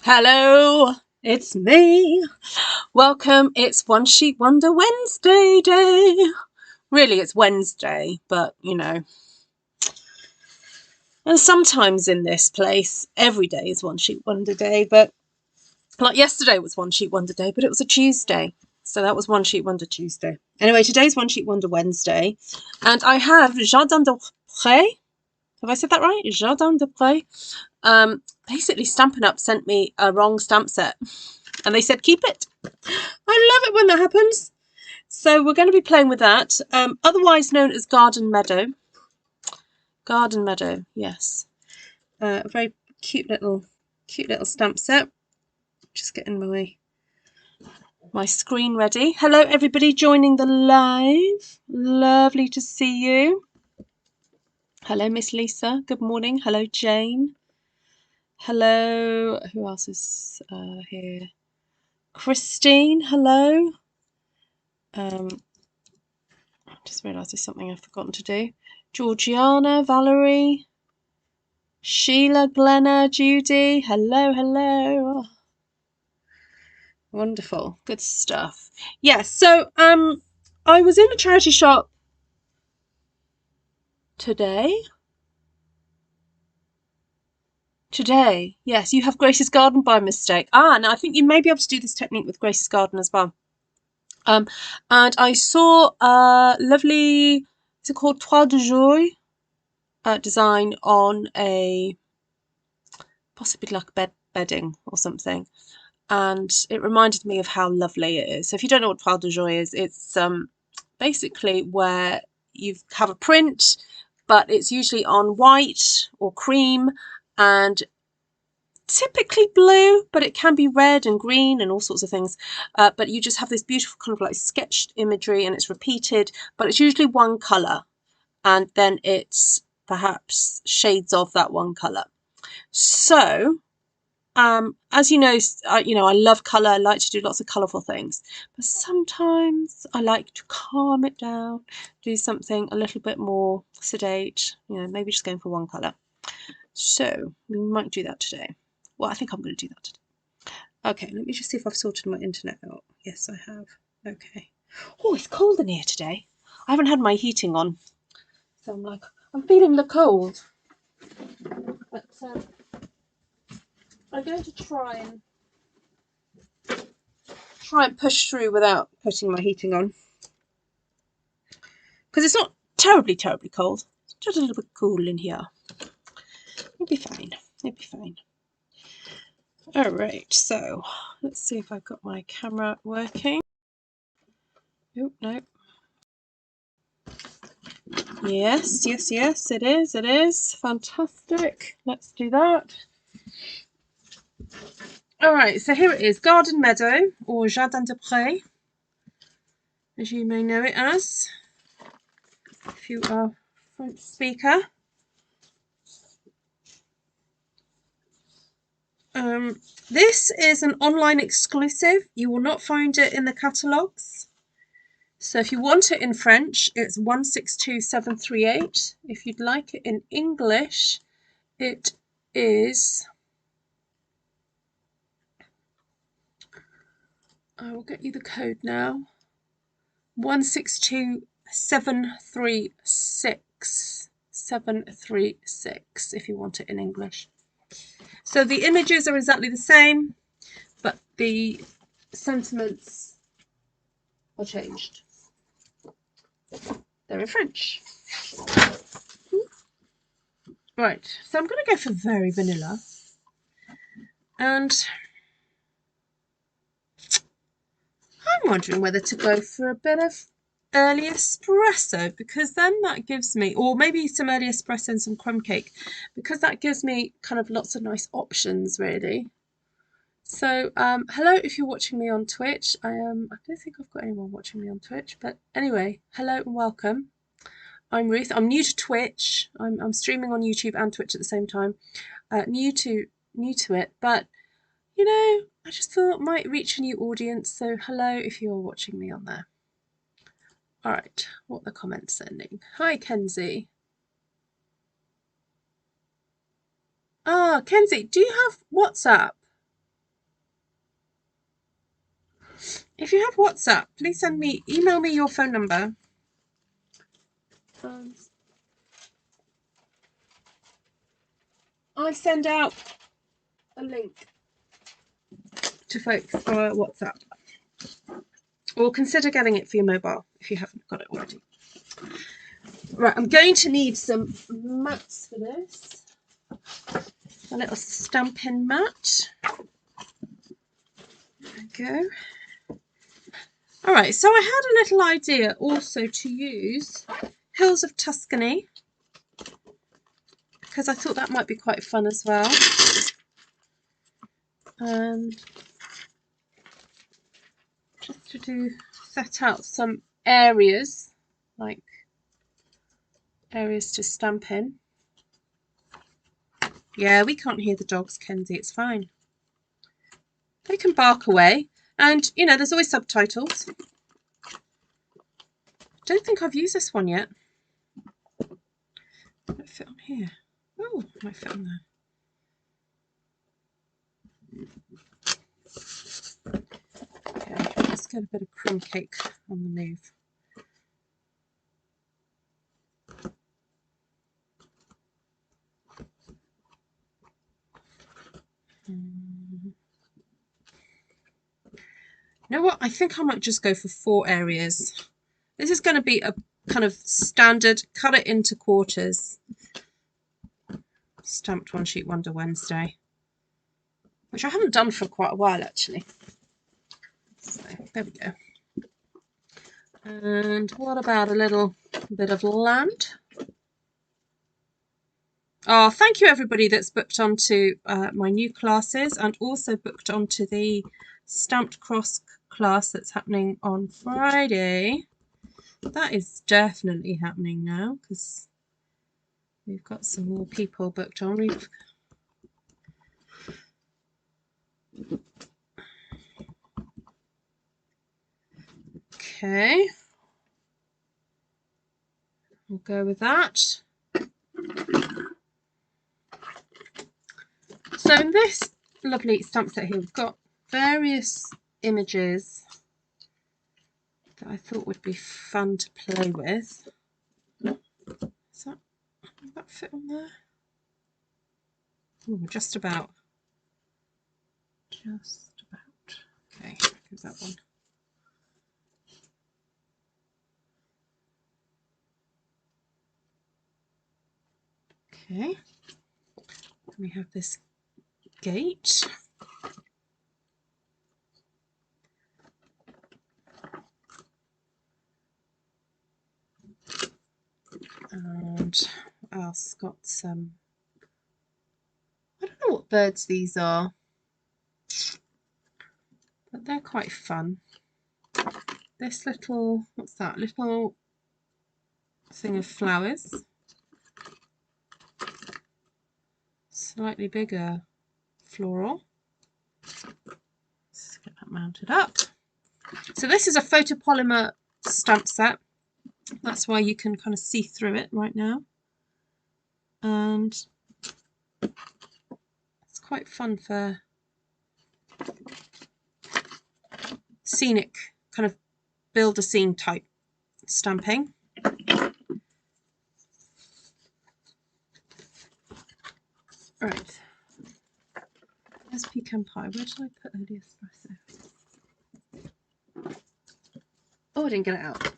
Hello, it's me. Welcome. It's One Sheet Wonder Wednesday day. Really, it's Wednesday, but you know. And sometimes in this place, every day is One Sheet Wonder day, but like yesterday was One Sheet Wonder day, but it was a Tuesday. So that was One Sheet Wonder Tuesday. Anyway, today's One Sheet Wonder Wednesday. And I have Jardin de Pré. Have I said that right? Jardin de Pré. Basically, Stampin' Up sent me a wrong stamp set. And they said, keep it. I love it when that happens. So we're going to be playing with that, otherwise known as Garden Meadow. Garden Meadow, yes. A very cute little stamp set. Just getting my screen ready. Hello, everybody joining the live. Lovely to see you. Hello, Miss Lisa. Good morning. Hello, Jane. Hello. Who else is here? Christine. Hello. Just realised there's something I've forgotten to do. Georgiana, Valerie, Sheila, Glenna, Judy. Hello, hello. Wonderful. Good stuff. Yes, so I was in a charity shop today. Yes, you have Grace's Garden by mistake. Now I think you may be able to do this technique with Grace's Garden as well. And I saw a lovely, is it called Toile de Joie design on a, possibly like bedding or something. And it reminded me of how lovely it is. So if you don't know what Toile de Joie is, it's basically where you have a print, but it's usually on white or cream and typically blue, but it can be red and green and all sorts of things. But you just have this beautiful kind of like sketched imagery, and it's repeated, but it's usually one colour, and then it's perhaps shades of that one colour. So as you know, I love colour. I like to do lots of colourful things, but sometimes I like to calm it down, do something a little bit more sedate, maybe just going for one colour. So we might do that today. Well, I think I'm going to do that today. Okay, let me just see if I've sorted my internet out. Yes, I have. Okay. Oh, it's cold in here today. I haven't had my heating on, so I'm feeling the cold. But I'm going to try and push through without putting my heating on, because it's not terribly cold. It's just a little bit cool in here. It'll be fine. All right, so let's see if I've got my camera working. Oh, no. Yes, it is fantastic. Let's do that. All right, so here it is, Garden Meadow, or Jardin de Pré, as you may know it as, if you are a French speaker. This is an online exclusive. You will not find it in the catalogues. So if you want it in French, it's 162738. If you'd like it in English, it is, I will get you the code now, 162736. 736 if you want it in English. So the images are exactly the same, but the sentiments are changed. They're in French. Right, so I'm going to go for very vanilla. And I'm wondering whether to go for a bit of early espresso, because then that gives me, or maybe some early espresso and some crumb cake, because that gives me kind of lots of nice options, really. So hello if you're watching me on Twitch. I don't think I've got anyone watching me on Twitch, but anyway, hello and welcome. I'm Ruth. I'm new to Twitch. I'm streaming on YouTube and Twitch at the same time. New to it, but I just thought might reach a new audience. So hello if you're watching me on there. All right, what are the comments sending? Hi, Kenzie. Kenzie, do you have WhatsApp? If you have WhatsApp, please email me your phone number. I send out a link to folks via WhatsApp. Or consider getting it for your mobile if you haven't got it already. Right, I'm going to need some mats for this. A little Stampin mat. There we go. All right, so I had a little idea also to use Hills of Tuscany, because I thought that might be quite fun as well. And just to set out some areas, like areas to stamp in. Yeah, we can't hear the dogs, Kenzie, it's fine. They can bark away. And, you know, there's always subtitles. Don't think I've used this one yet. Might it fit on here? Oh, might fit on there. Okay, let's get a bit of crumb cake on the move. You know what? I think I might just go for 4 areas. This is going to be a kind of standard, cut it into quarters, stamped one sheet Wonder Wednesday, which I haven't done for quite a while actually. So there we go. And what about a little bit of land? Oh, thank you everybody that's booked onto my new classes and also booked onto the Stamped Cross class that's happening on Friday. That is definitely happening now because we've got some more people booked on. Okay, we'll go with that. So in this lovely stamp set here, we've got various images that I thought would be fun to play with. Does that fit on there? Ooh, just about. Just about. Okay, give that one. Okay, we have this gate. And what else? Got some, I don't know what birds these are, but they're quite fun. This little, what's that? Little thing of flowers. Slightly bigger floral. Let's get that mounted up. So this is a photopolymer stamp set. That's why you can kind of see through it right now. And it's quite fun for scenic, kind of build a scene type stamping. Right. There's pecan pie. Where did I put the espresso? Oh, I didn't get it out.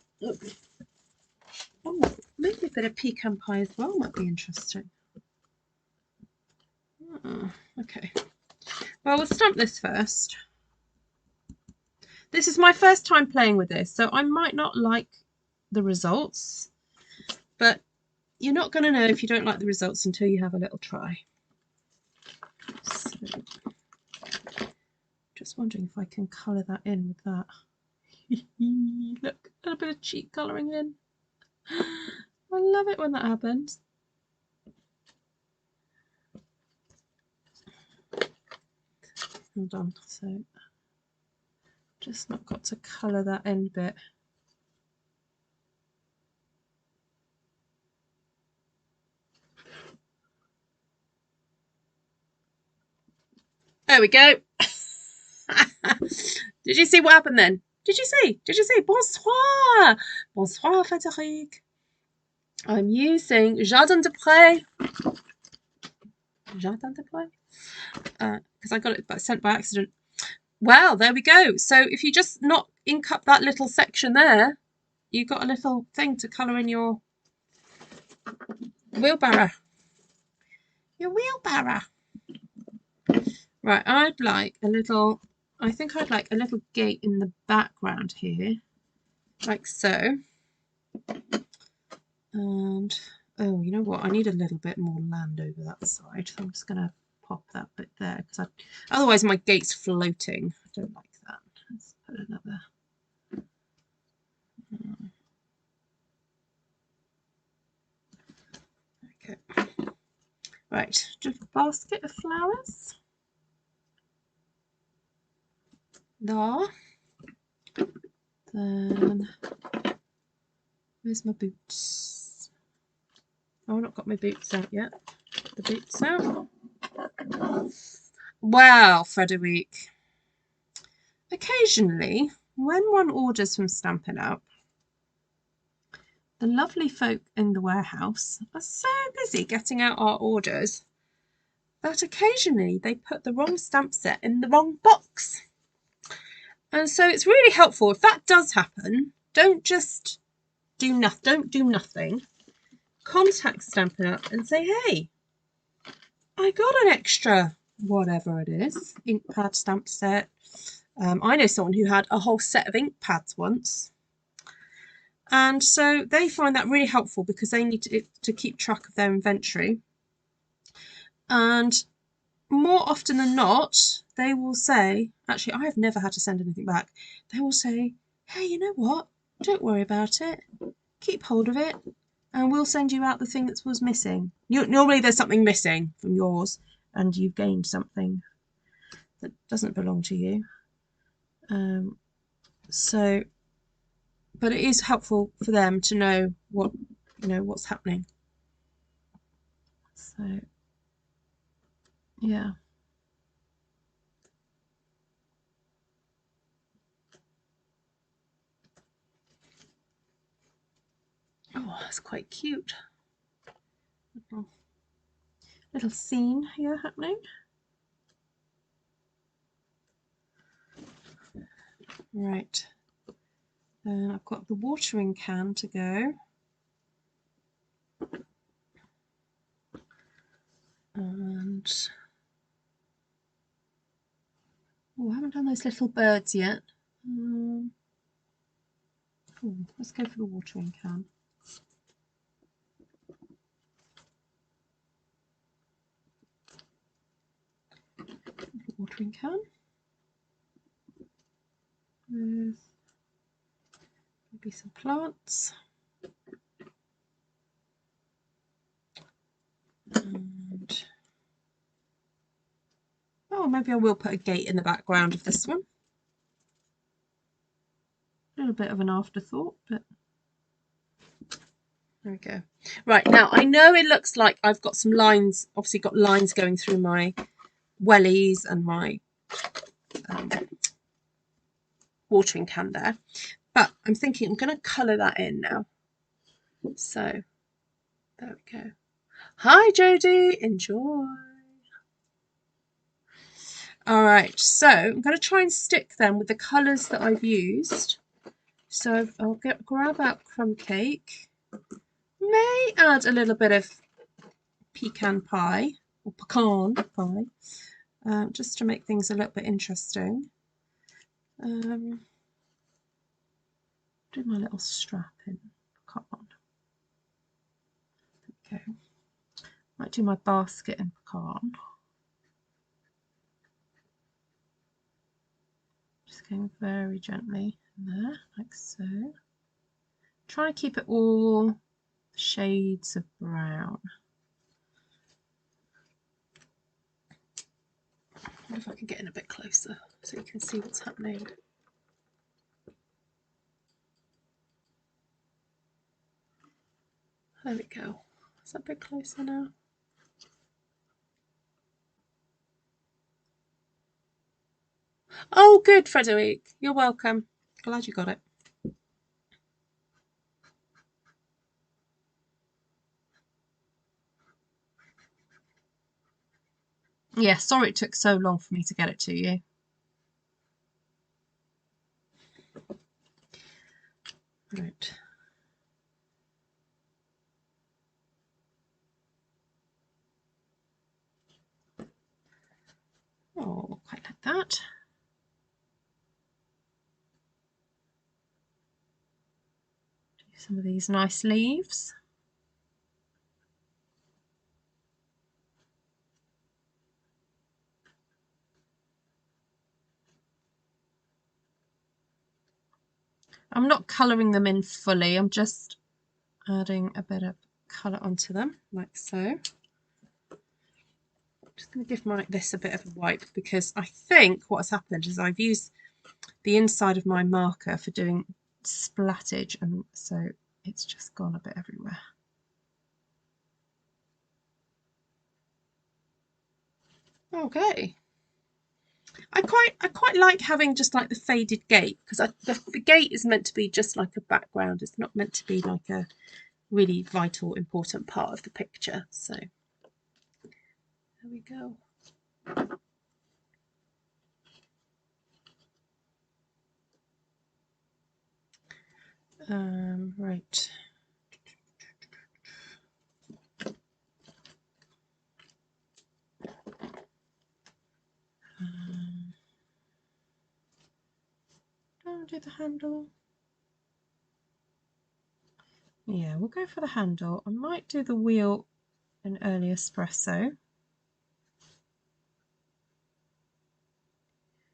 Oh, maybe a bit of pecan pie as well might be interesting. Oh, okay. Well, we'll stamp this first. This is my first time playing with this, so I might not like the results, but you're not going to know if you don't like the results until you have a little try. So, just wondering if I can colour that in with that. Look, a little bit of cheek colouring in. I love it when that happens. Hold on, so just not got to colour that end bit. There we go. Did you see what happened then? Did you see? Did you see? Bonsoir. Bonsoir, Frédéric. I'm using Jardin de Pré. Jardin de Pré? Because I got it sent by accident. Well, there we go. So if you just not ink up that little section there, you've got a little thing to colour in your wheelbarrow. Your wheelbarrow. Right, I'd like a little, I think I'd like a little gate in the background here, like so. And, oh, you know what? I need a little bit more land over that side. So I'm just going to pop that bit there, because otherwise my gate's floating. I don't like that. Let's put another. Okay. Right, just a basket of flowers. There. Then, where's my boots? Oh, I've not got my boots out yet. The boots out. Well, Frederic, occasionally, when one orders from Stampin' Up, the lovely folk in the warehouse are so busy getting out our orders that occasionally they put the wrong stamp set in the wrong box. And so it's really helpful if that does happen. Don't just do nothing. Don't do nothing. Contact Stampin' Up and say, hey, I got an extra whatever it is, ink pad stamp set. I know someone who had a whole set of ink pads once. And so they find that really helpful because they need to keep track of their inventory. And more often than not, they will say, actually, I have never had to send anything back. They will say, hey, you know what? Don't worry about it. Keep hold of it. And we'll send you out the thing that was missing. Normally there's something missing from yours and you've gained something that doesn't belong to you. But it is helpful for them to know what's happening. So, yeah. Oh, that's quite cute. Little scene here happening. Right. I've got the watering can to go. And oh, I haven't done those little birds yet. Let's go for the watering can. Watering can with maybe some plants. And oh, maybe I will put a gate in the background of this one. A little bit of an afterthought, but there we go. Right, now I know it looks like I've got some lines, obviously got lines going through my wellies and my watering can there, but I'm thinking I'm going to colour that in now. So there we go. Hi Jodie, enjoy. All right, so I'm going to try and stick them with the colours that I've used. So I'll grab out crumb cake. May add a little bit of pecan pie or pecan pie, just to make things a little bit interesting. Do my little strap in pecan. Okay, might do my basket in pecan. Just going very gently in there, like so. Try to keep it all shades of brown. I wonder if I can get in a bit closer so you can see what's happening. There we go. Is that a bit closer now? Oh, good, Frederic. You're welcome. Glad you got it. Yeah, sorry it took so long for me to get it to you. Right. Oh, quite like that. Do some of these nice leaves. I'm not colouring them in fully, I'm just adding a bit of colour onto them, like so. I'm just going to give this a bit of a wipe, because I think what has happened is I've used the inside of my marker for doing splattage, and so it's just gone a bit everywhere. Okay. I quite like having just like the faded gate, because the gate is meant to be just like a background. It's not meant to be like a really vital, important part of the picture. So there we go. Right. I'll do the handle. Yeah, we'll go for the handle. I might do the wheel in early espresso,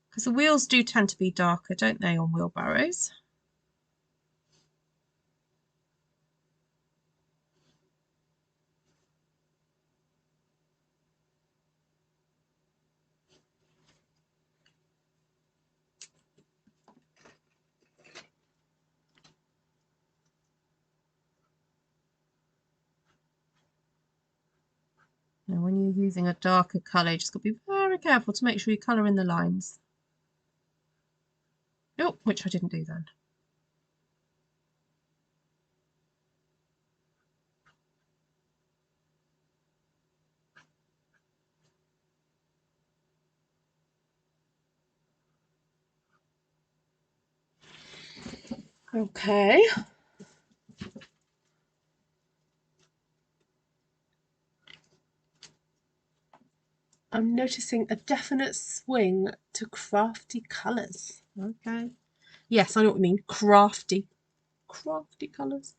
because the wheels do tend to be darker, don't they, on wheelbarrows? Now, when you're using a darker colour, you just got to be very careful to make sure you colour in the lines. Oh, which I didn't do then. Okay. I'm noticing a definite swing to crafty colours. Okay. Yes, I know what you mean. Crafty. Crafty colours.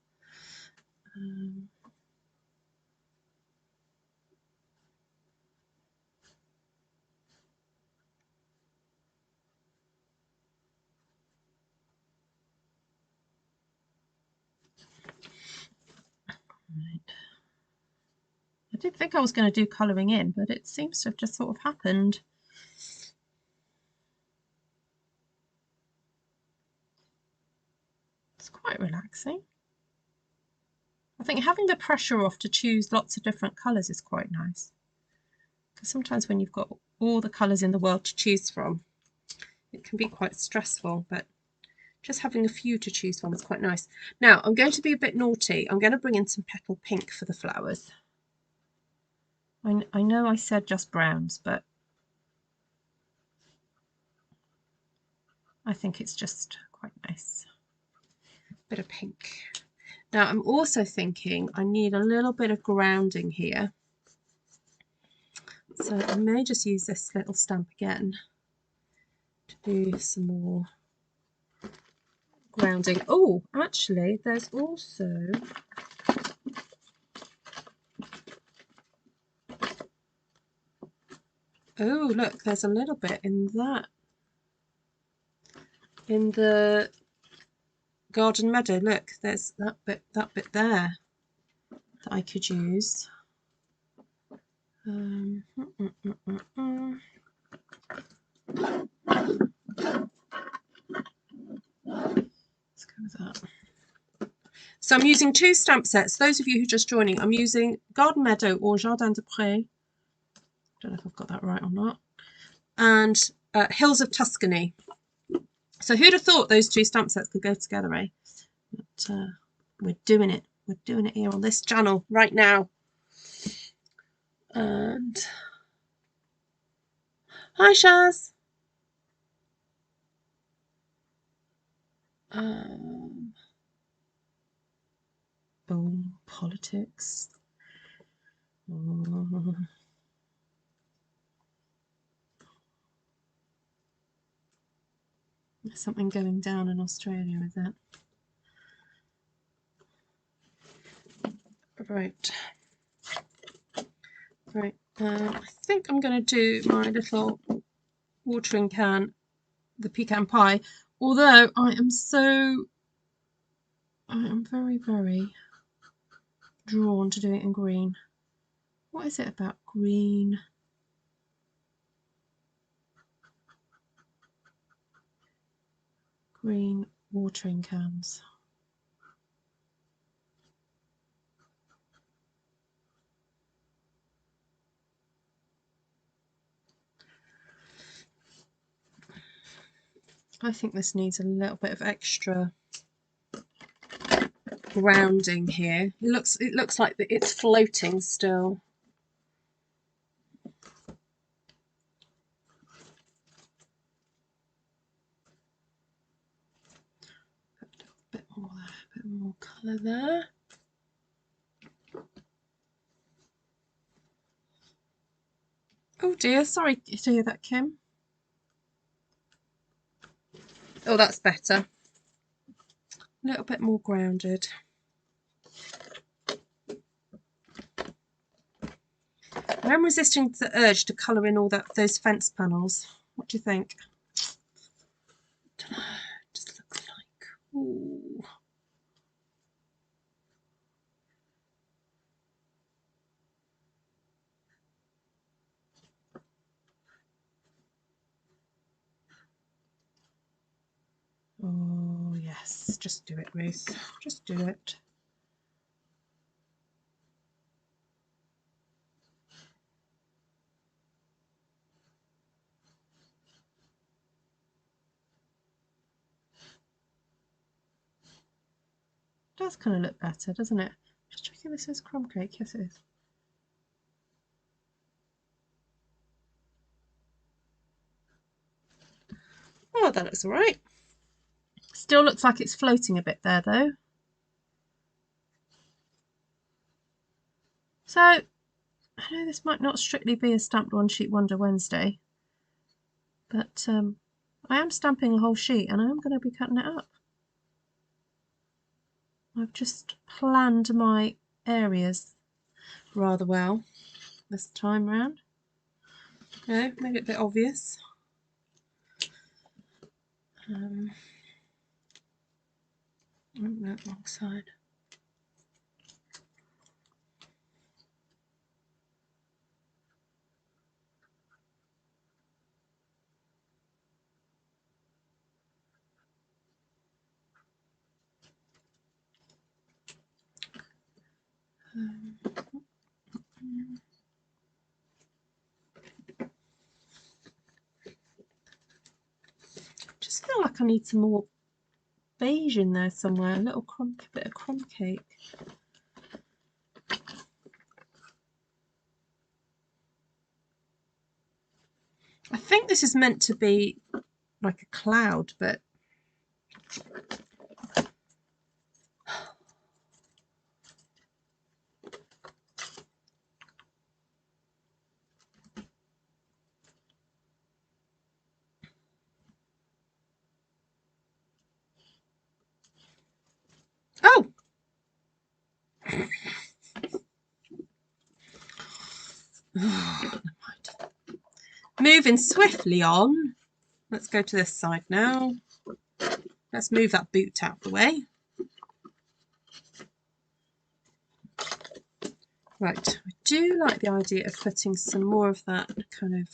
Right. I did think I was going to do colouring in, but it seems to have just sort of happened. It's quite relaxing. I think having the pressure off to choose lots of different colours is quite nice. Because sometimes when you've got all the colours in the world to choose from, it can be quite stressful, but just having a few to choose from is quite nice. Now, I'm going to be a bit naughty. I'm going to bring in some petal pink for the flowers. I know I said just browns, but I think it's just quite nice. Bit of pink. Now, I'm also thinking I need a little bit of grounding here. So I may just use this little stamp again to do some more grounding. Oh, actually, there's also oh, look, there's a little bit in that. In the garden meadow, look, there's that bit there that I could use. Let's go with that. So I'm using two stamp sets. Those of you who are just joining, I'm using Garden Meadow or Jardin de Pré. Don't know if I've got that right or not. And Hills of Tuscany. So who'd have thought those two stamp sets could go together, eh? But we're doing it. We're doing it here on this channel right now. And hi, Shaz. Boom, politics. There's something going down in Australia with that. Right. Right. I think I'm going to do my little watering can, the pecan pie. Although I am very, very drawn to do it in green. What is it about green? Green watering cans. I think this needs a little bit of extra grounding here. It looks like it's floating still. A bit more there, a bit more colour there. Oh dear, sorry to hear that, Kim. Oh, that's better. A little bit more grounded. I'm resisting the urge to colour in all those fence panels. What do you think? Don't know, it just looks like. Ooh. Oh yes, just do it, Ruth. Just do it. Does kind of look better, doesn't it? Just checking this is crumb cake. Yes, it is. Oh, that looks all right. Still looks like it's floating a bit there, though. So, I know this might not strictly be a Stamped One Sheet Wonder Wednesday, but I am stamping a whole sheet and I am going to be cutting it up. I've just planned my areas rather well this time round. Okay, made it a bit obvious. That wrong side. Just feel like I need some more beige in there somewhere. A little bit of crumb cake. I think this is meant to be like a cloud, but oh! Never mind. Moving swiftly on. Let's go to this side now. Let's move that boot out of the way. Right, I do like the idea of putting some more of that kind of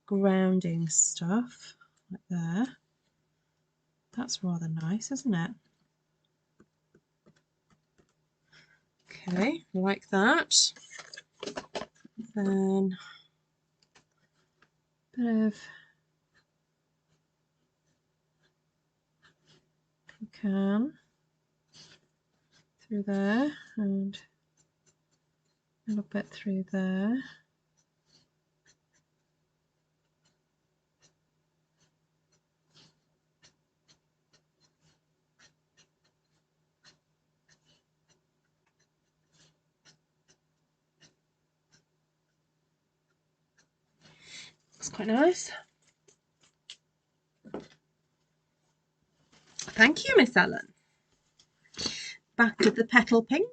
grounding stuff like there. That's rather nice, isn't it? Okay, like that. Then a bit of Pecan through there and a little bit through there. It's quite nice. Thank you, Miss Ellen. Back to the petal pink.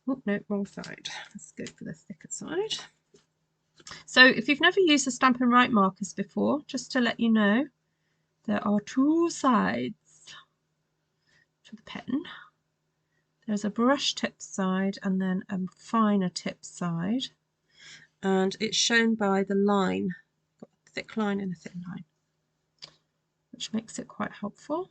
Oh, no, wrong side. Let's go for the thicker side. So if you've never used the Stampin' Right markers before, just to let you know, there are two sides to the pen. There's a brush tip side and then a finer tip side. And it's shown by the line, got a thick line and a thin line, which makes it quite helpful.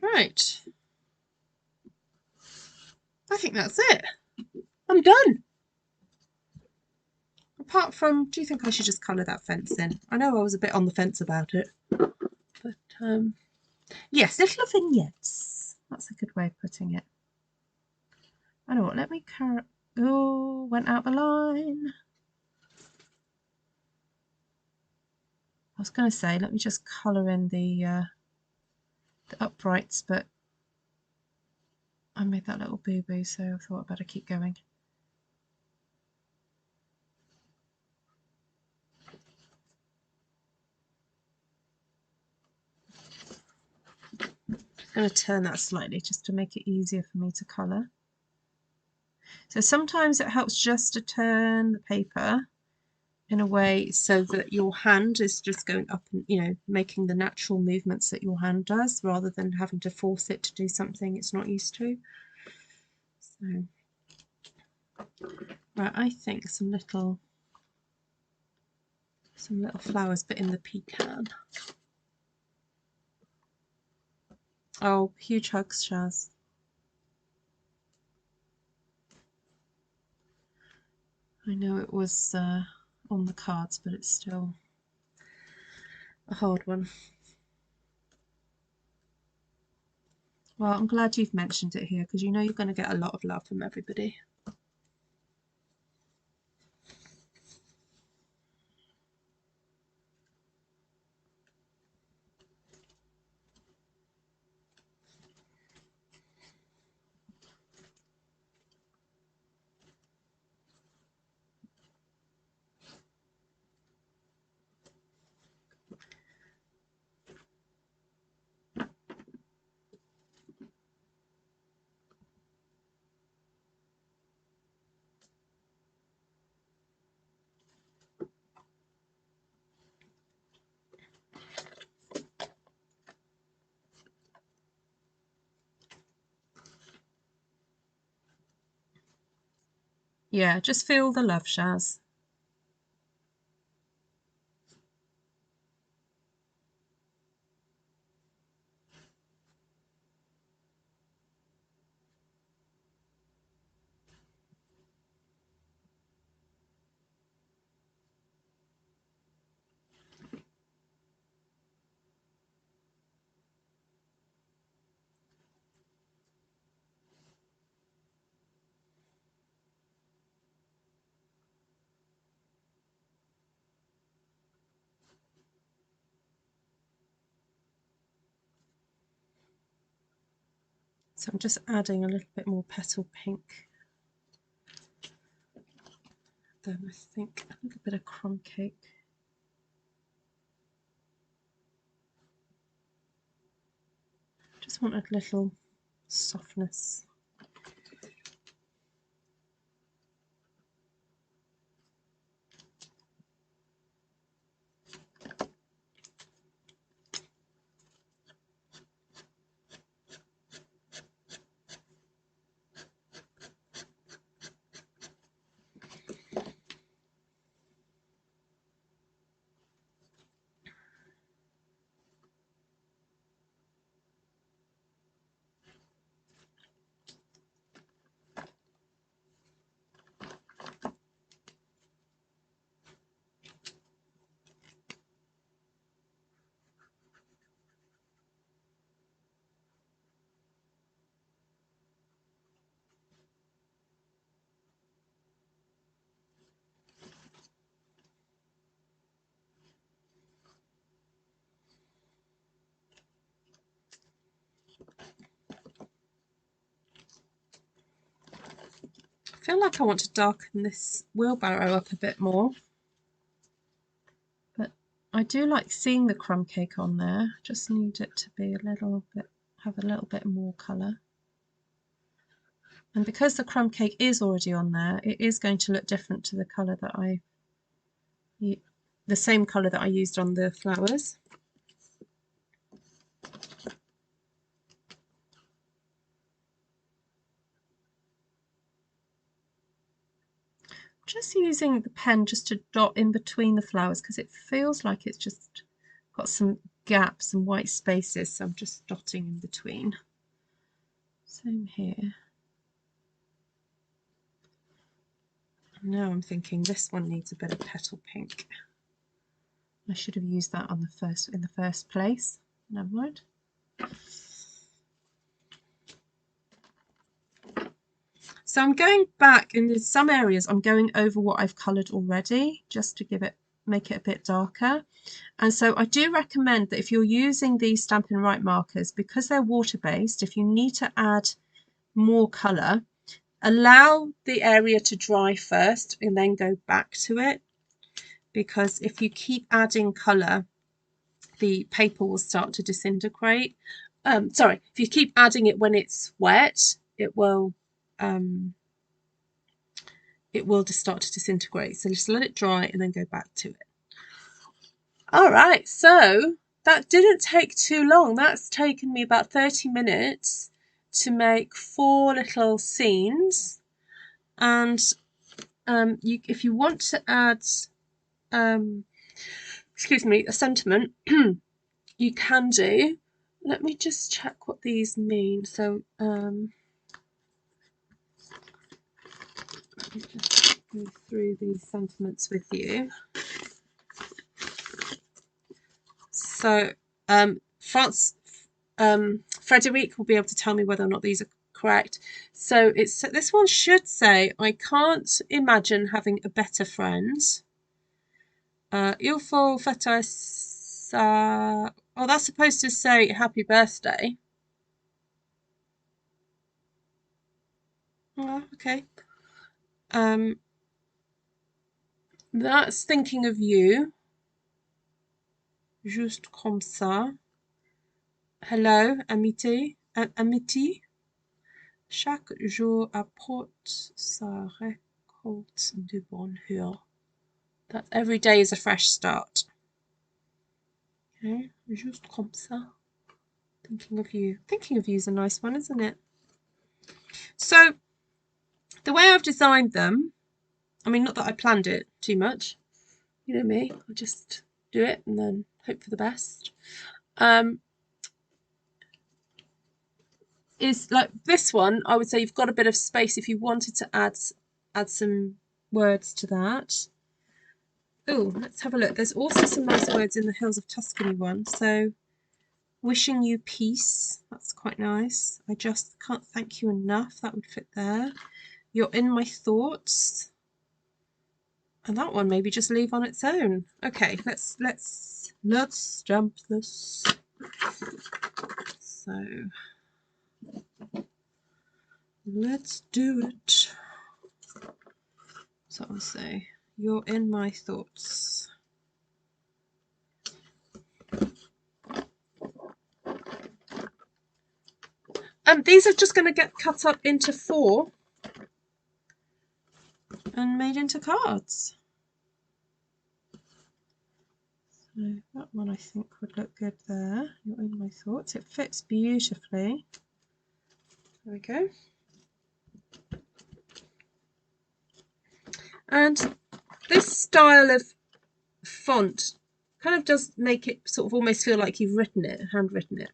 Right, I think that's it. I'm done. Apart from, do you think I should just colour that fence in? I know I was a bit on the fence about it, but yes, little vignettes. That's a good way of putting it. I know what, let me carry. Oh, went out the line. I was going to say, let me just colour in the uprights, but I made that little boo-boo, so I thought I'd better keep going. I'm going to turn that slightly just to make it easier for me to colour. So sometimes it helps just to turn the paper in a way so that your hand is just going up and, you know, making the natural movements that your hand does rather than having to force it to do something it's not used to. So, right, I think some little flowers, but in the pecan. Oh, huge hugs, Shaz. I know it was on the cards, but it's still a hard one. Well, I'm glad you've mentioned it here because you know you're going to get a lot of love from everybody. Yeah, just feel the love, Shaz. So I'm just adding a little bit more petal pink. Then I think a little bit of crumb cake. Just want a little softness. feel like I want to darken this wheelbarrow up a bit more. But I do like seeing the crumb cake on there. Just need it to be a little bit, have a little bit more colour. And because the crumb cake is already on there, it is going to look different to the colour that the same colour that I used on the flowers. Just using the pen just to dot in between the flowers because it feels like it's just got some gaps and white spaces, so I'm just dotting in between. Same here. Now I'm thinking this one needs a bit of petal pink. I should have used that on in the first place. Never mind. So I'm going back, and in some areas I'm going over what I've coloured already just to make it a bit darker. And so I do recommend that if you're using these Stampin' Right markers, because they're water-based, if you need to add more colour, allow the area to dry first and then go back to it, because if you keep adding colour, the paper will start to disintegrate. Sorry, if you keep adding it when it's wet, it will just start to disintegrate. So just let it dry and then go back to it. All right, so that didn't take too long. That's taken me about 30 minutes to make 4 little scenes. And if you want to add, excuse me, a sentiment, you can do. Let me just check what these mean. So let me just go through these sentiments with you. So Frederic will be able to tell me whether or not these are correct. So this one should say, I can't imagine having a better friend. Il faut fêter ça. Oh, that's supposed to say happy birthday. Oh, okay. That's thinking of you. Juste comme ça. Hello, amitié. Amitié. Chaque jour apporte sa récolte de bonheur. That every day is a fresh start. Okay, juste comme ça. Thinking of you. Thinking of you is a nice one, isn't it? So, the way I've designed them, I mean, not that I planned it too much. You know me, I just do it and then hope for the best. Is like this one, I would say you've got a bit of space if you wanted to add some words to that. Oh, let's have a look. There's also some nice words in the Hills of Tuscany one. So, wishing you peace. That's quite nice. I just can't thank you enough. That would fit there. You're in my thoughts. And that one maybe just leave on its own. Okay, let's stamp this. So let's do it. So I'll say, you're in my thoughts. And these are just going to get cut up into 4 and made into cards. So that one I think would look good there. You're in my thoughts. It fits beautifully. There we go. And this style of font kind of does make it sort of almost feel like you've written it, handwritten it.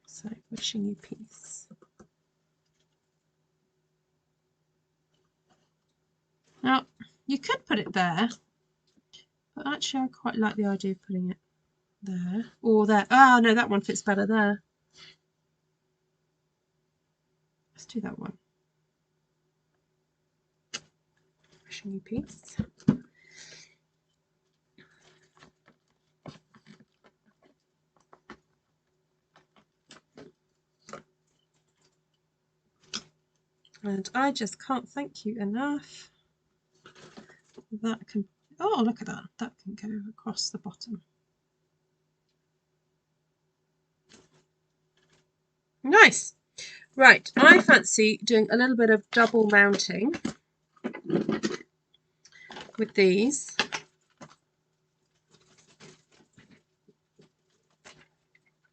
So, wishing you peace. Now, you could put it there, but actually I quite like the idea of putting it there or there. Oh, no, that one fits better there. Let's do that one. Wishing you peace. And I just can't thank you enough. That can, oh, look at that. That can go across the bottom. Nice. Right, I fancy doing a little bit of double mounting with these.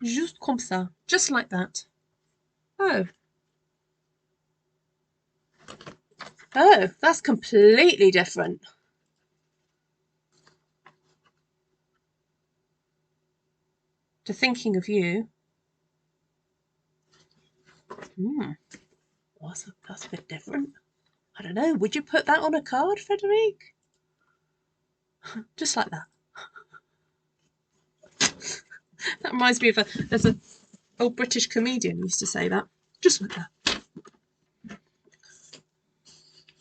Juste comme ça, just like that. Oh. Oh, that's completely different. To thinking of you. Well, that's a bit different. I don't know. Would you put that on a card, Frederique? Just like that. That reminds me of there's an old British comedian who used to say that. Just like that.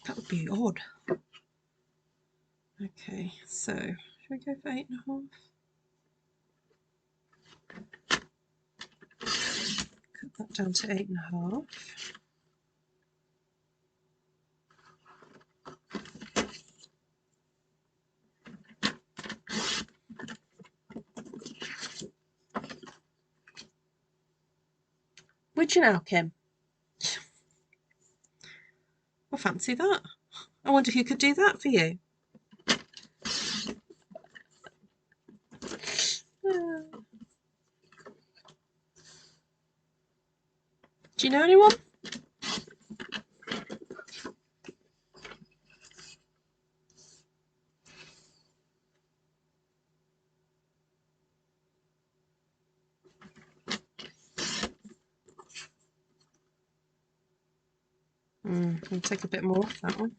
That would be odd. Okay, so should we go for 8.5? Cut that down to 8.5. Would you now, Kim? I fancy that. I wonder who could do that for you. Do you know anyone? I'll take a bit more off that one.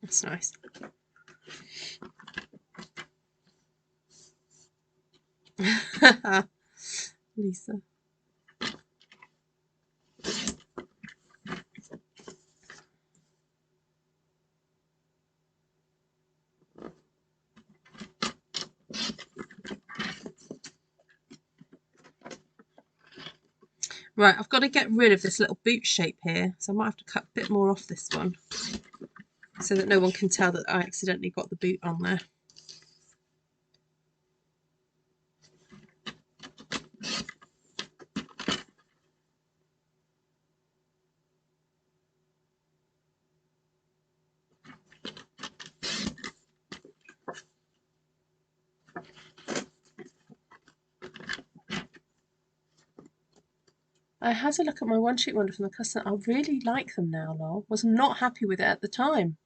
That's nice. Lisa. Right, I've got to get rid of this little boot shape here, so I might have to cut a bit more off this one so that no one can tell that I accidentally got the boot on there. I had a look at my one sheet wonder from the customer. I really like them now, lol. Was not happy with it at the time.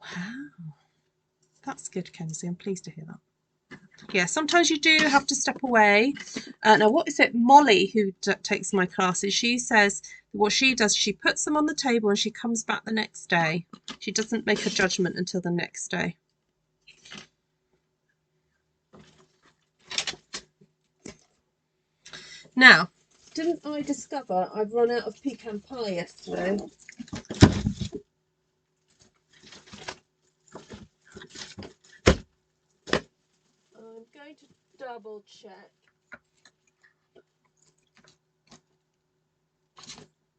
Wow. That's good, Kenzie. I'm pleased to hear that. Yeah, sometimes you do have to step away. Now, what is it? Molly, who takes my classes, she says what she does, she puts them on the table and she comes back the next day. She doesn't make a judgment until the next day. Now, didn't I discover I've run out of pecan pie yesterday? I'm going to double check.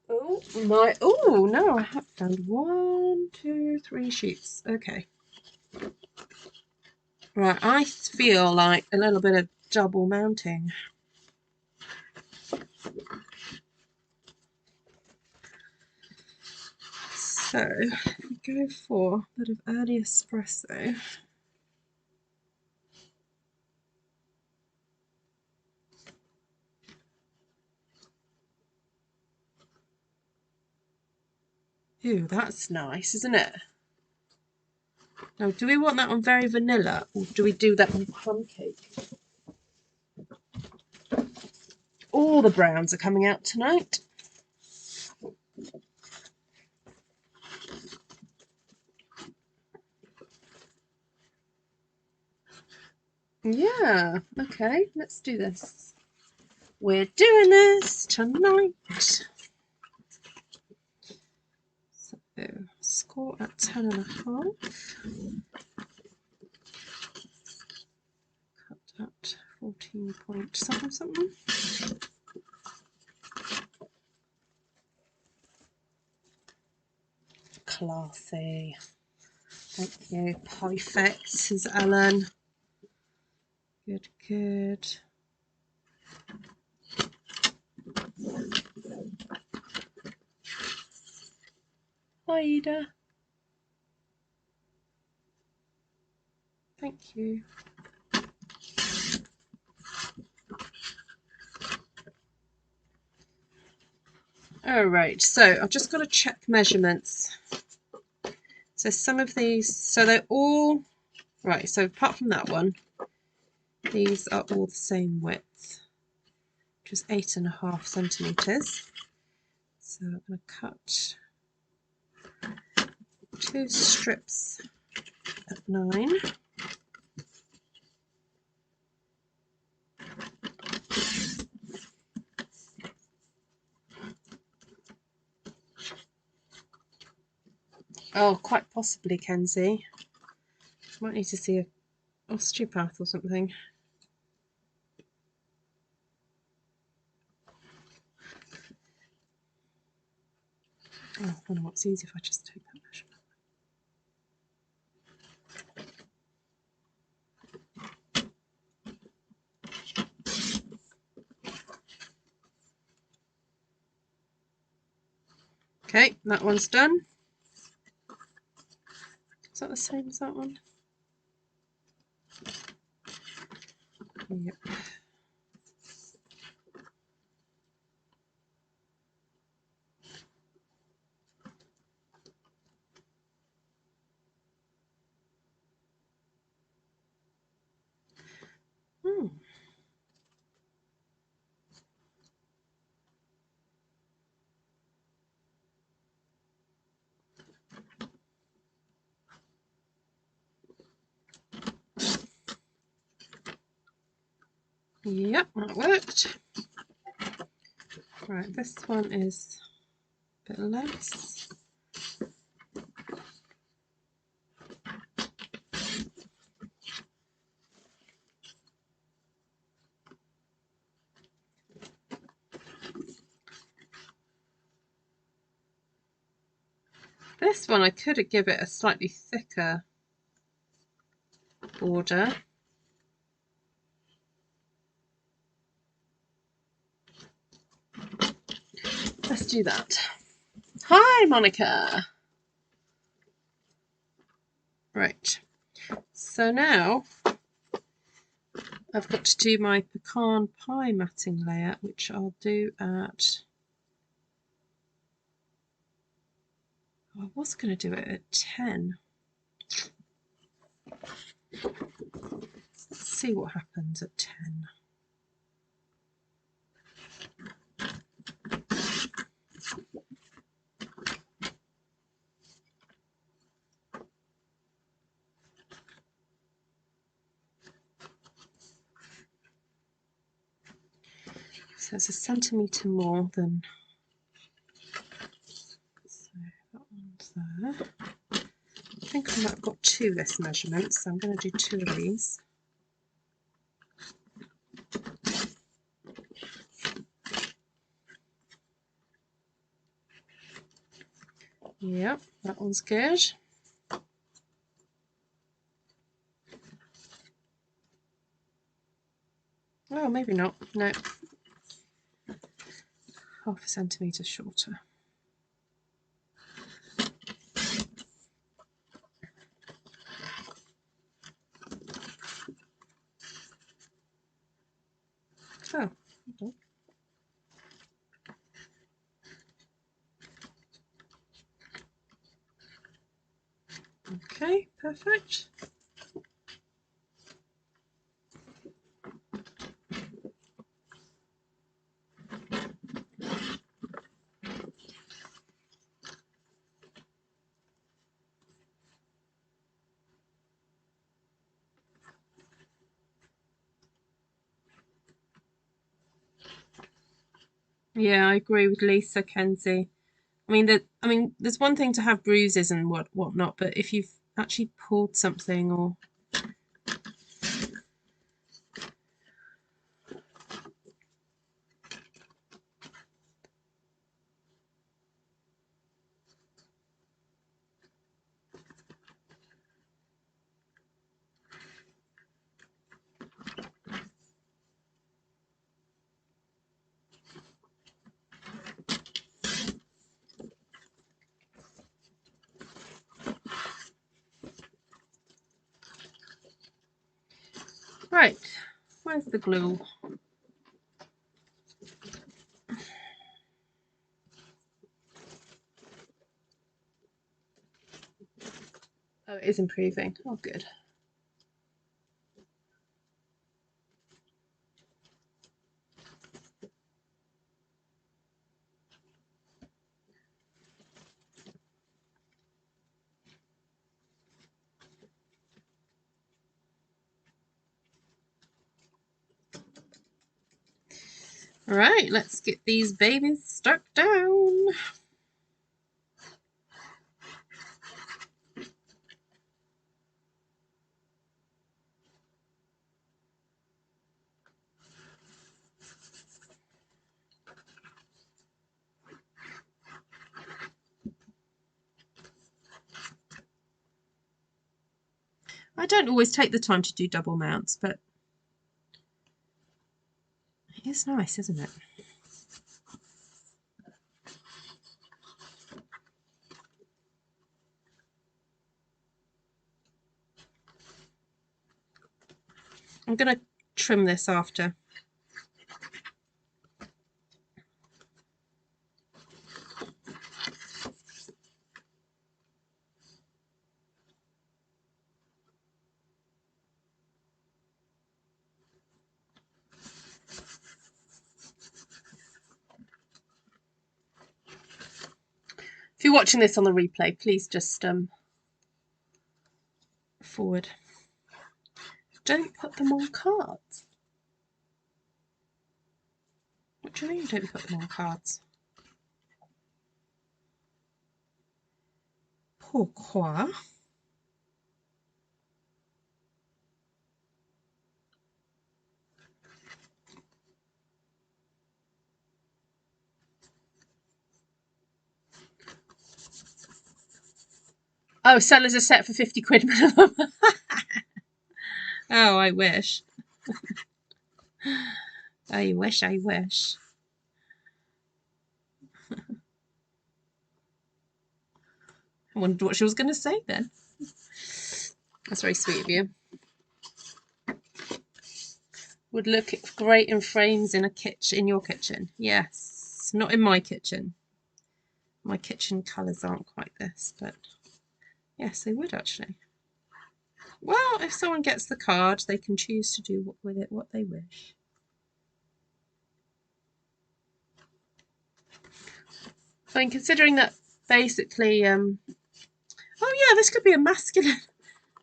Oh my! Oh no, I have found 1, 2, 3 sheets. Okay. Right, I feel like a little bit of double mounting. So, if we go for a bit of early espresso. Ooh, that's nice, isn't it? Now, do we want that on very vanilla, or do we do that on plum cake? All the browns are coming out tonight. Yeah, okay, let's do this. We're doing this tonight. So, score at 10.5. Cut 14 point something something. Classy. Thank you. Perfect, says Ellen. Good, good. Hi, Ida. Thank you. All right, so I've just got to check measurements. So some of these, so they're all right. So apart from that one, these are all the same width, which is 8.5 centimeters. So I'm going to cut 2 strips of 9. Oh, quite possibly, Kenzie. Might need to see an osteopath or something. Oh, I wonder what's easy if I just take that measurement. Okay, that one's done. Is that the same as that one? Yep. Hmm. Yep, that worked. Right, this one is a bit less. This one I could give it a slightly thicker border. Let's do that. Hi, Monica. Right, so now I've got to do my pecan pie matting layer, which I'll do at, I was going to do it at 10. Let's see what happens at 10. So it's 1 centimetre more than, so that one's there. I think I might have got 2 less measurements, so I'm going to do 2 of these. Yep, that one's good. Oh, maybe not. No. 0.5 centimetre shorter. Oh, okay. Okay, perfect. Yeah, I agree with Lisa, Kenzie. I mean, there's one thing to have bruises and whatnot, but if you've actually pulled something or Right, where's the glue? Oh, it is improving. Oh, good. All right, let's get these babies stuck down. I don't always take the time to do double mounts, but it's nice, isn't it? I'm going to trim this after. If you're watching this on the replay, please just forward. Don't put them on cards. What do you mean don't put them on cards? Pourquoi? Oh, sellers are set for 50 quid minimum. Oh, I wish. I wish, I wish. I wondered what she was going to say then. That's very sweet of you. Would look great in frames in a kitchen, in your kitchen. Yes, not in my kitchen. My kitchen colours aren't quite this, but yes, they would actually. Well, if someone gets the card, they can choose to do with it what they wish. I mean, considering that basically, oh yeah, this could be a masculine,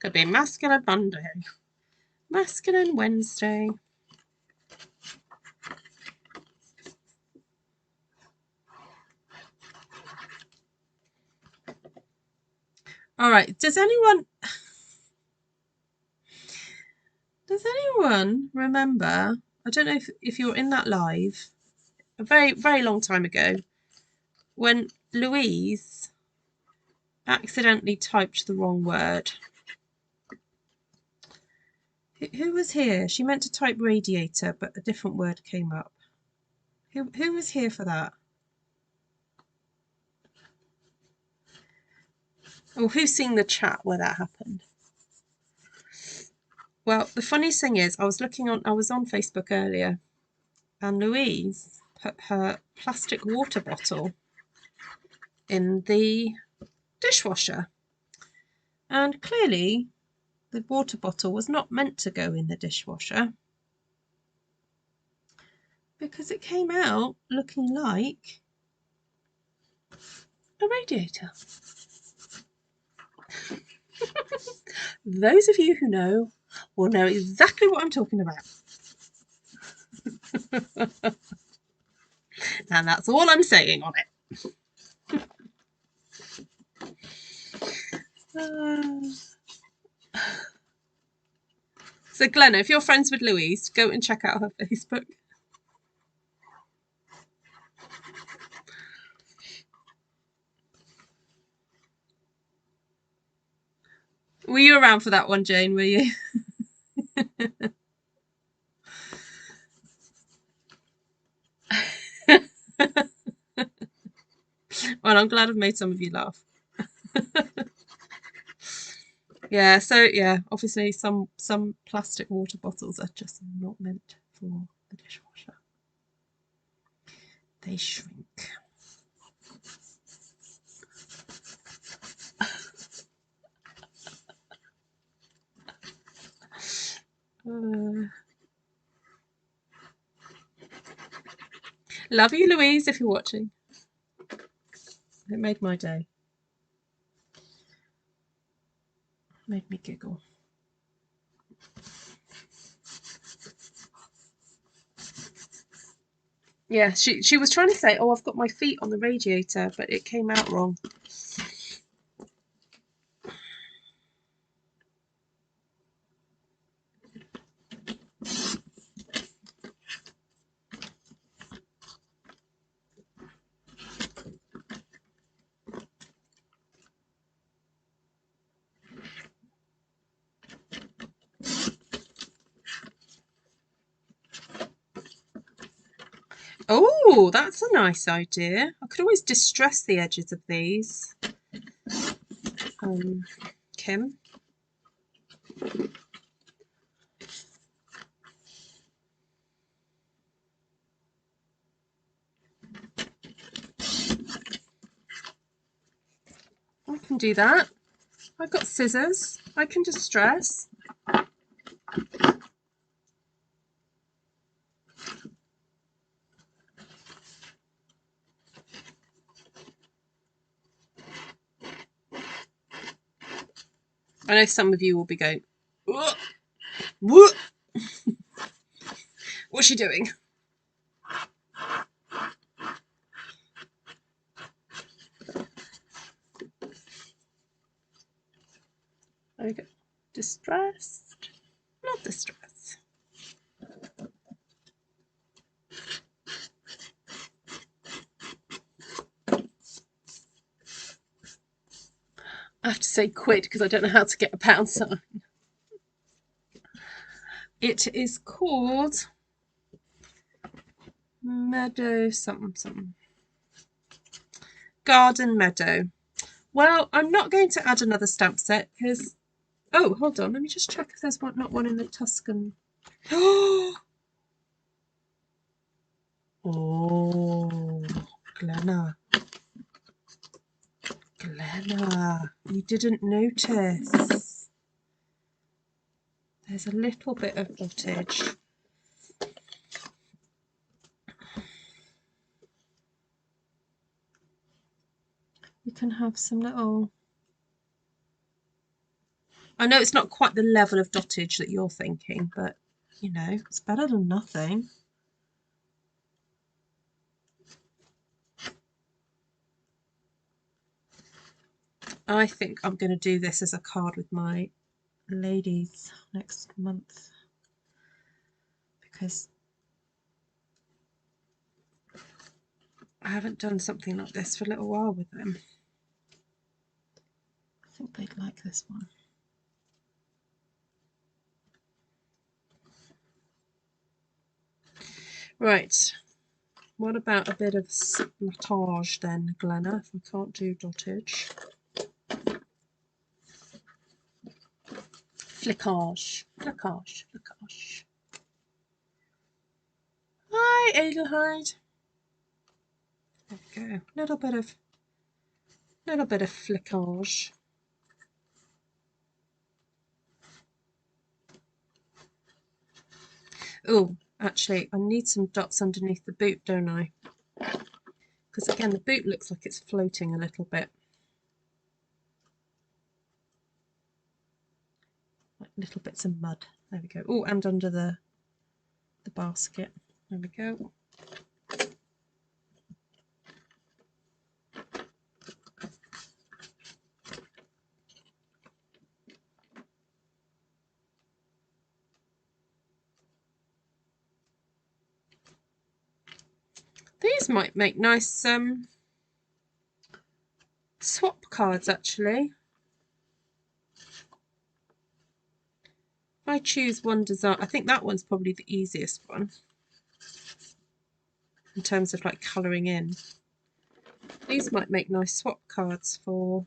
could be masculine Monday, masculine Wednesday. All right, does anyone remember, I don't know if you're in that live, a very, very long time ago, when Louise accidentally typed the wrong word? Who was here? She meant to type radiator, but a different word came up. Who was here for that? Or who's seen the chat where that happened? Well, the funniest thing is, I was on Facebook earlier, and Louise put her plastic water bottle in the dishwasher. And clearly, the water bottle was not meant to go in the dishwasher, because it came out looking like a radiator. Those of you who know will know exactly what I'm talking about. And that's all I'm saying on it. So Glenna, if you're friends with Louise, go and check out her Facebook. Were you around for that one, Jane? Were you? Well, I'm glad I've made some of you laugh. Yeah, so yeah, obviously some plastic water bottles are just not meant for the dishwasher. They shrink. Love you, Louise, if you're watching. It made my day. Made me giggle. Yeah, she was trying to say, oh, I've got my feet on the radiator, but it came out wrong. Oh, that's a nice idea. I could always distress the edges of these. Kim. I can do that. I've got scissors. I can distress. I know some of you will be going, what? What's she doing? There we go. Distressed, not distressed. I have to say quid because I don't know how to get a pound sign. It is called Meadow something. Garden Meadow. Well, I'm not going to add another stamp set because... Oh, hold on. Let me just check if there's not one in the Tuscan. Oh, Glenna. Glenna, you didn't notice. There's a little bit of dottage. You can have some little... I know it's not quite the level of dottage that you're thinking, but, you know, it's better than nothing. I think I'm going to do this as a card with my ladies next month because I haven't done something like this for a little while with them. I think they'd like this one. Right, what about a bit of splattage then, Glenna, if we can't do dottage? Flickage, flickage, flickage. Hi, Adelheid. There we go. Little bit of flickage. Oh, actually, I need some dots underneath the boot, don't I? Because again, the boot looks like it's floating a little bit. Like little bits of mud. There we go. Oh, and under the basket. There we go. These might make nice swap cards, actually. If I choose one design, I think that one's probably the easiest one in terms of like colouring in. These might make nice swap cards for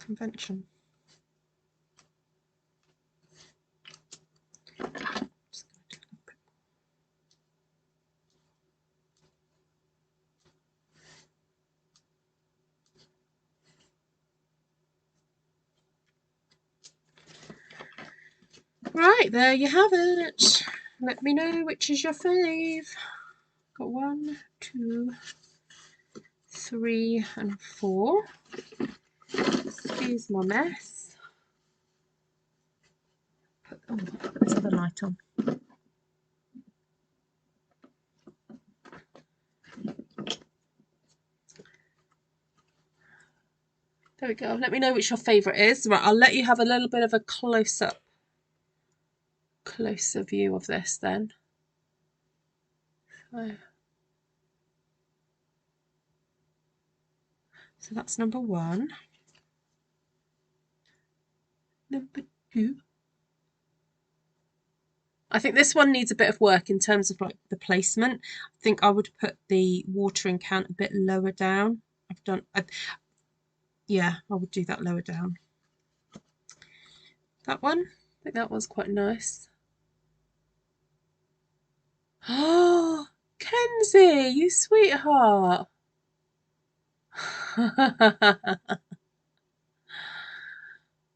convention. Right, there you have it. Let me know which is your fave. Got 1, 2, 3 and 4. Excuse my mess. Put this other light on. There we go. Let me know which your favourite is. Right, I'll let you have a little bit of a closer view of this then. So that's number 1. Number 2. I think this one needs a bit of work in terms of like the placement. I think I would put the watering can a bit lower down. Yeah, I would do that lower down. That one, I think that one's quite nice. Oh, Kenzie, you sweetheart.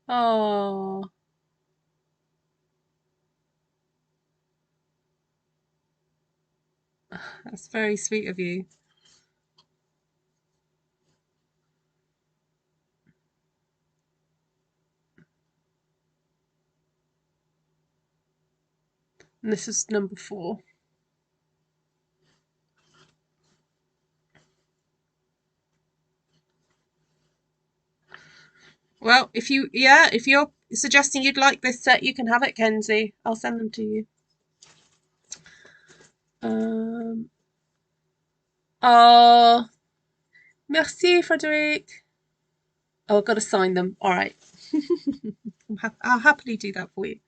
Oh, that's very sweet of you. And this is number 4. Well, if you're suggesting you'd like this set, you can have it, Kenzie. I'll send them to you. Oh, merci, Frederic. Oh, I've got to sign them. All right. I'll happily do that for you.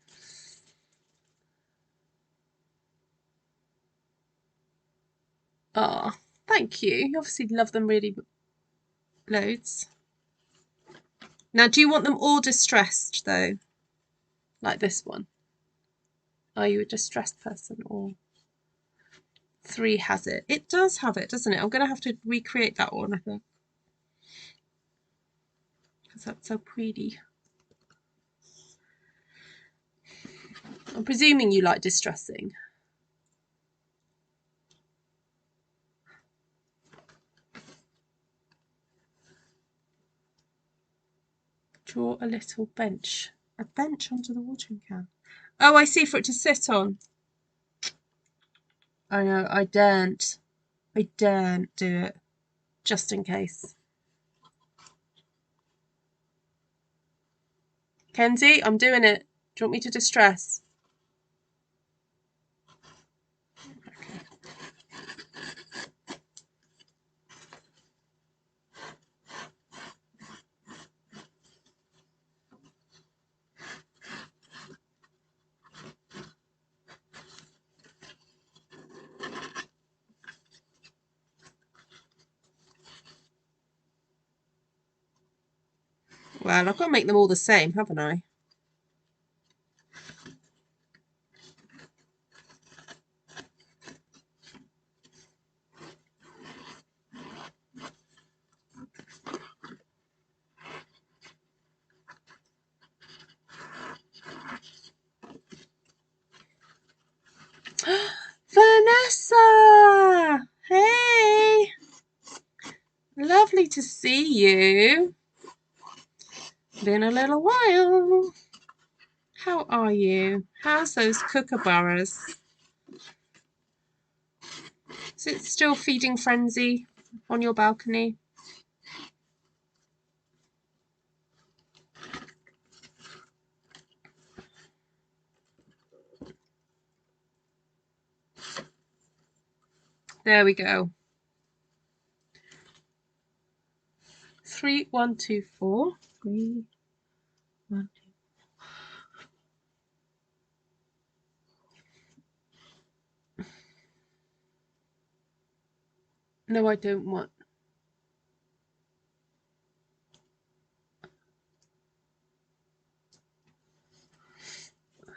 Oh, thank you. You obviously love them really loads. Now, do you want them all distressed, though? Like this one? Are you a distressed person, or 3 has it? It does have it, doesn't it? I'm going to have to recreate that one, I think. Because that's so pretty. I'm presuming you like distressing. Draw a little bench. A bench onto the watering can. Oh, I see, for it to sit on. I know, I daren't do it. Just in case. Kenzie, I'm doing it. Do you want me to distress? Well, I've got to make them all the same, haven't I? Vanessa! Hey! Lovely to see you. Been a little while. How are you? How's those kookaburras? Is it still feeding frenzy on your balcony? There we go. 3, 1, 2, 4. 3, 1, 2. No, I don't want.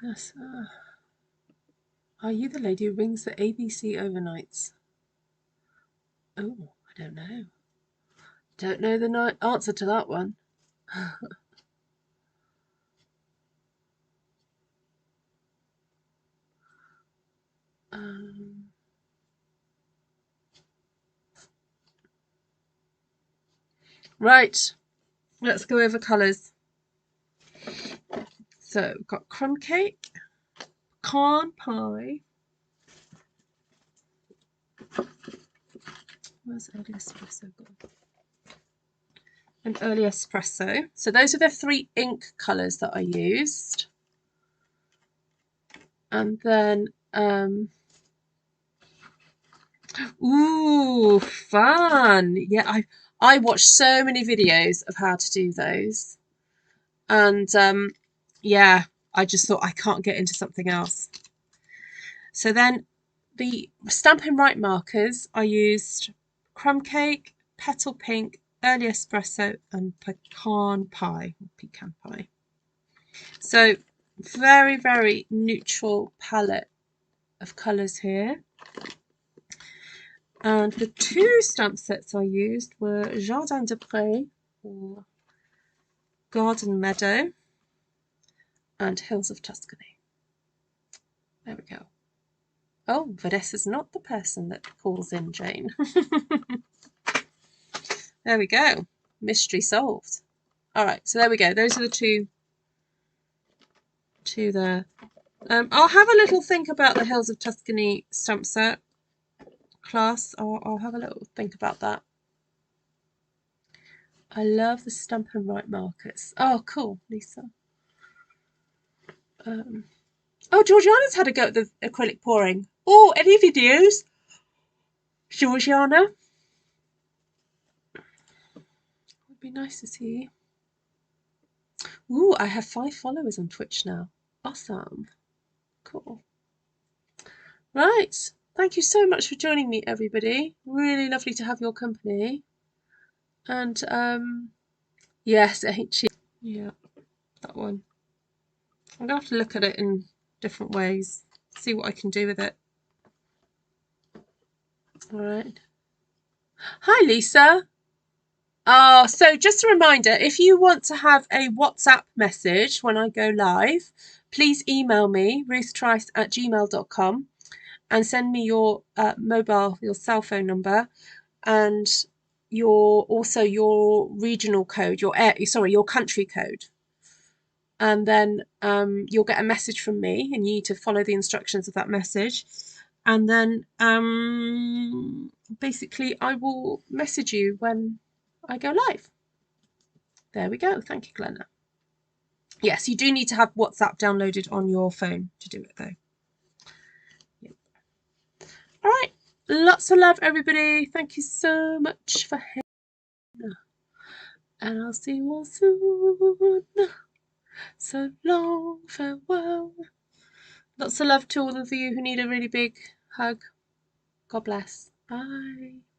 Yes. Are you the lady who rings the ABC overnights? Oh, I don't know. Don't know the answer to that one. Right, let's go over colours. So we've got crumb cake, pecan pie. Where's early espresso gone? An early espresso. So those are the 3 ink colours that I used. And then, ooh, fun! Yeah, I watched so many videos of how to do those, and yeah, I just thought I can't get into something else. So then, the Stampin' Right markers, I used crumb cake, petal pink, early espresso, and pecan pie. So very, very neutral palette of colours here. And the 2 stamp sets I used were Jardin de Prés, or Garden Meadow, and Hills of Tuscany. There we go. Oh, Vanessa's not the person that calls in, Jane. There we go. Mystery solved. All right, so there we go. Those are the two there. I'll have a little think about the Hills of Tuscany stamp set class. I'll have a little think about that. I love the Stampin' Right markers. Oh, cool, Lisa. Oh, Georgiana's had a go at the acrylic pouring. Oh, any videos? Georgiana? Would be nice to see. Ooh, I have 5 followers on Twitch now. Awesome. Cool. Right. Thank you so much for joining me, everybody. Really lovely to have your company. And yes, ain't she? Yeah, that one. I'm gonna have to look at it in different ways, see what I can do with it. All right. Hi, Lisa. So just a reminder, if you want to have a WhatsApp message when I go live, please email me, ruthtrice@gmail.com, and send me your your cell phone number, and your regional code, your country code. And then you'll get a message from me, and you need to follow the instructions of that message. And then basically I will message you when I go live. There we go. Thank you, Glenna. Yes, you do need to have WhatsApp downloaded on your phone to do it, though. Yep. All right. Lots of love, everybody. Thank you so much for hanging. And I'll see you all soon. So long, farewell. Lots of love to all of you who need a really big hug. God bless. Bye.